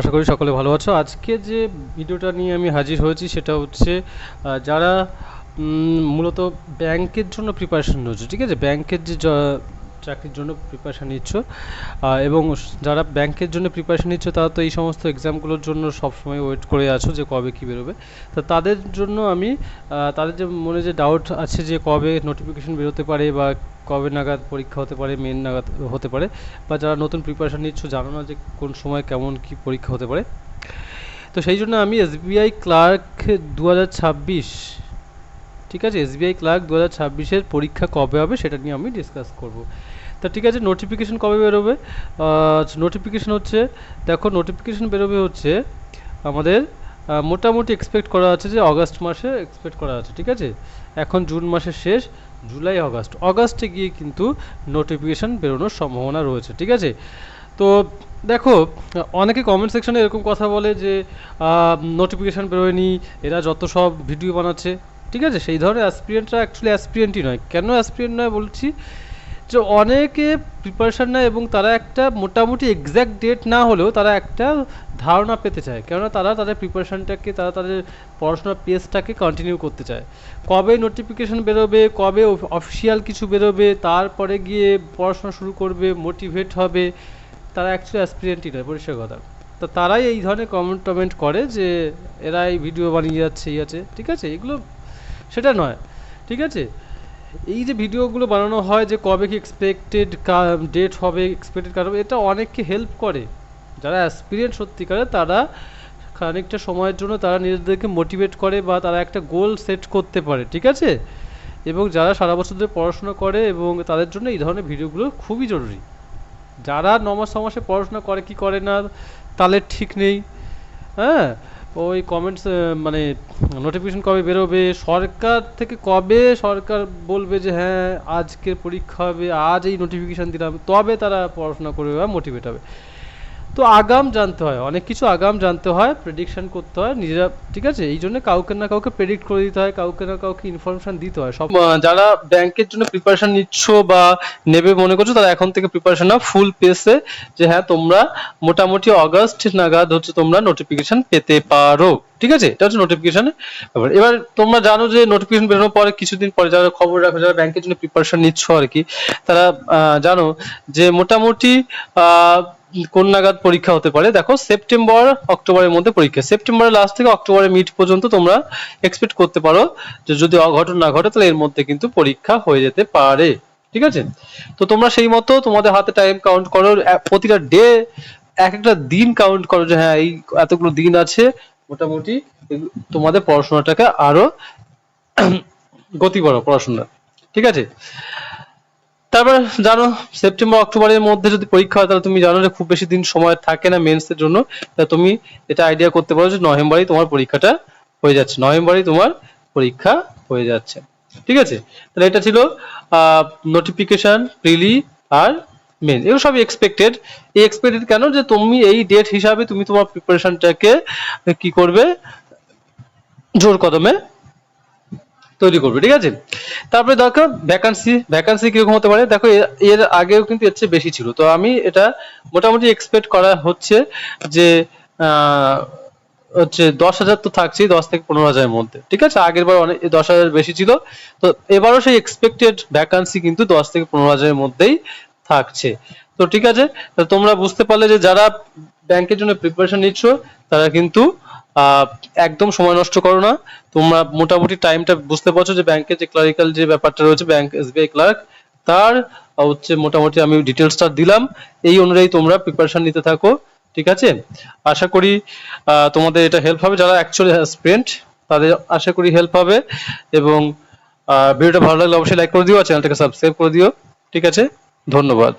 আশা করি সকলে ভালো আছো। আজকে যে ভিডিওটা নিয়ে আমি হাজির হয়েছি সেটা হচ্ছে যারা মূলত ব্যাংকের জন্য প্রিপারেশন নিচ্ছ, ঠিক আছে, ব্যাংকের যে চাকরির জন্য প্রিপারেশান নিচ্ছ এবং যারা ব্যাংকের জন্য প্রিপারেশান নিচ্ছ তারা তো এই সমস্ত এক্সামগুলোর জন্য সবসময় ওয়েট করে আছো যে কবে কী বেরোবে। তো তাদের জন্য আমি তাদের যে মনে যে ডাউট আছে যে কবে নোটিফিকেশন বেরোতে পারে বা কবে নাগাদ পরীক্ষা হতে পারে, মেন নাগাদ হতে পারে, বা যারা নতুন প্রিপারেশান নিচ্ছ জানো না যে কোন সময় কেমন কি পরীক্ষা হতে পারে, তো সেই জন্য আমি এসবিআই ক্লার্ক 2026, ঠিক আছে, এসবিআই ক্লার্ক 2026-এর পরীক্ষা কবে হবে সেটা নিয়ে আমি ডিসকাস করব। তা ঠিক আছে, নোটিফিকেশন কবে বেরোবে? নোটিফিকেশন হচ্ছে, দেখো নোটিফিকেশন বেরোবে হচ্ছে আমাদের মোটামুটি এক্সপেক্ট করা আছে যে অগাস্ট মাসে এক্সপেক্ট করা আছে, ঠিক আছে। এখন জুন মাসের শেষ, জুলাই অগাস্টে গিয়ে কিন্তু নোটিফিকেশান বেরোনোর সম্ভাবনা রয়েছে, ঠিক আছে। তো দেখো, অনেকে কমেন্ট সেকশনে এরকম কথা বলে যে নোটিফিকেশান বেরোয়নি, এরা যত সব ভিডিও বানাচ্ছে, ঠিক আছে। সেই ধরনের অ্যাসপিরিয়েন্টরা অ্যাকচুয়ালি অ্যাসপিরিয়েন্টই নয়। কেন অ্যাসপিরিয়েন্ট নয় বলছি, যে অনেকে প্রিপারেশান নেয় এবং তারা একটা মোটামুটি এক্স্যাক্ট ডেট না হলেও তারা একটা ধারণা পেতে চায়, কেননা তারা তাদের প্রিপারেশানটাকে, তারা তাদের পড়াশোনার পেজটাকে কন্টিনিউ করতে চায়। কবে নোটিফিকেশান বেরোবে, কবে অফিসিয়াল কিছু বেরোবে, তারপরে গিয়ে পড়াশোনা শুরু করবে, মোটিভেট হবে, তারা অ্যাকচুয়ালি অ্যাসপিরিয়েন্টই নয়, পরিষ্কার কথা। তো তারাই এই ধরনের টমেন্ট করে যে এরা এই ভিডিও বানিয়ে যাচ্ছে, এই আছে, ঠিক আছে, এগুলো সেটা নয়, ঠিক আছে। এই যে ভিডিওগুলো বানানো হয় যে কবে কি এক্সপেক্টেড ডেট হবে, এক্সপেক্টেড কার হবে, এটা অনেককে হেল্প করে। যারা অ্যাসপিরিয়েন্ট সত্যিকারে তারা খানিকটা সময়ের জন্য তারা নিজেদেরকে মোটিভেট করে বা তারা একটা গোল সেট করতে পারে, ঠিক আছে। এবং যারা সারা বছর ধরে পড়াশোনা করে এবং তাদের জন্য এই ধরনের ভিডিওগুলো খুবই জরুরি। যারা 9 মাস 6 মাসে পড়াশোনা করে কি করে না তাদের ঠিক নেই, হ্যাঁ। ওই কমেন্টস মানে নোটিফিকেশন কবে বেরোবে, সরকার থেকে কবে সরকার বলবে যে হ্যাঁ আজকের পরীক্ষা হবে, আজ এই নোটিফিকেশান দিলাম, তবে তারা পড়াশোনা করবে বা মোটিভেট হবে। তো আগাম জানতে হয়, অনেক কিছু আগাম জানতে হয়, প্রেডিকশান করতে হয় নিজেরা, ঠিক আছে। এই জন্য কাউকে না কাউকে প্রেডিক্ট করে দিতে হয়, কাউকে না কাউকে ইনফরমেশান দিতে হয়। সব যারা ব্যাংকের জন্য প্রিপারেশান নিচ্ছ বা নেবে মনে করছো, তারা এখন থেকে প্রিপারেশান নাও ফুল পেসে, যে হ্যাঁ তোমরা মোটামুটি অগাস্ট নাগাদ হচ্ছে তোমরা নোটিফিকেশান পেতে পারো, ঠিক আছে। এটা হচ্ছে নোটিফিকেশান। এবার তোমরা জানো যে নোটিফিকেশান বেরোনোর পরে কিছুদিন পরে যারা খবর রাখো, যারা ব্যাংকের জন্য প্রিপারেশান নিচ্ছ আর কি, তারা জানো যে মোটামুটি কোন নাগাদ পরীক্ষা হতে পারে। দেখো সেপ্টেম্বর অক্টোবরের মধ্যে পরীক্ষা, সেপ্টেম্বরের লাস্ট থেকে অক্টোবরের মিড পর্যন্ত তোমরা এক্সপেক্ট করতে পারো যে যদি অঘটন না ঘটে তাহলে এর মধ্যে কিন্তু পরীক্ষা হয়ে যেতে পারে, ঠিক আছে। তো তোমরা সেই মতো তোমাদের হাতে টাইম কাউন্ট করো, প্রতিটা ডে এক একটা দিন কাউন্ট করো যে হ্যাঁ এই এতগুলো দিন আছে, মোটামুটি তোমাদের পড়াশোনাটাকে আরো গতি বাড়াও পড়াশোনা, ঠিক আছে। তারপর জানো সেপ্টেম্বর অক্টোবরের মধ্যে যদি পরীক্ষা হয় তাহলে তুমি জানো যে খুব বেশি দিন সময় থাকে না মেন্সের জন্য। তা তুমি এটা আইডিয়া করতে পারো যে নভেম্বরেই তোমার পরীক্ষাটা হয়ে যাচ্ছে, নভেম্বরেই তোমার পরীক্ষা হয়ে যাচ্ছে, ঠিক আছে। তাহলে এটা ছিল নোটিফিকেশন, প্রিলি আর মেন, এগুলো সবই এক্সপেক্টেড। এই এক্সপেক্টেড কেন, যে তুমি এই ডেট হিসাবে তুমি তোমার প্রিপারেশনটাকে কি করবে, জোর কদমে তৈরি করবে, ঠিক আছে। তারপরে দেখো ভ্যাকান্সি কিরকম হতে পারে। দেখো এর আগেও কিন্তু এর চেয়ে বেশি ছিল, তো আমি এটা মোটামুটি এক্সপেক্ট করা হচ্ছে যে হচ্ছে 10,000 তো থাকছেই, 10 থেকে 15,000-এর মধ্যে, ঠিক আছে। আগের বার অনেক 10,000 বেশি ছিল, তো এবারও সেই এক্সপেক্টেড ভ্যাকান্সি কিন্তু 10 থেকে 15,000-এর মধ্যেই থাকছে। তো ঠিক আছে, তোমরা বুঝতে পারলে যে যারা ব্যাংকের জন্য প্রিপারেশন নিচ্ছ তারা কিন্তু একদম সময় নষ্ট করো না। তোমরা মোটামুটি টাইমটা বুঝতে পারছো যে ব্যাংকের যে ক্লারিক্যাল যে ব্যাপারটা রয়েছে, ব্যাংক এসবিআই ক্লার্ক, তার হচ্ছে মোটামুটি আমি ডিটেলসটা দিলাম, এই অনুযায়ী তোমরা প্রিপারেশন নিতে থাকো, ঠিক আছে। আশা করি তোমাদের এটা হেল্প হবে, যারা অ্যাকচুয়ালি অ্যাসপিরেন্ট তাদের আশা করি হেল্প হবে। এবং ভিডিওটা ভালো লাগলে অবশ্যই লাইক করে দিও আর চ্যানেলটাকে সাবস্ক্রাইব করে দিও, ঠিক আছে। ধন্যবাদ।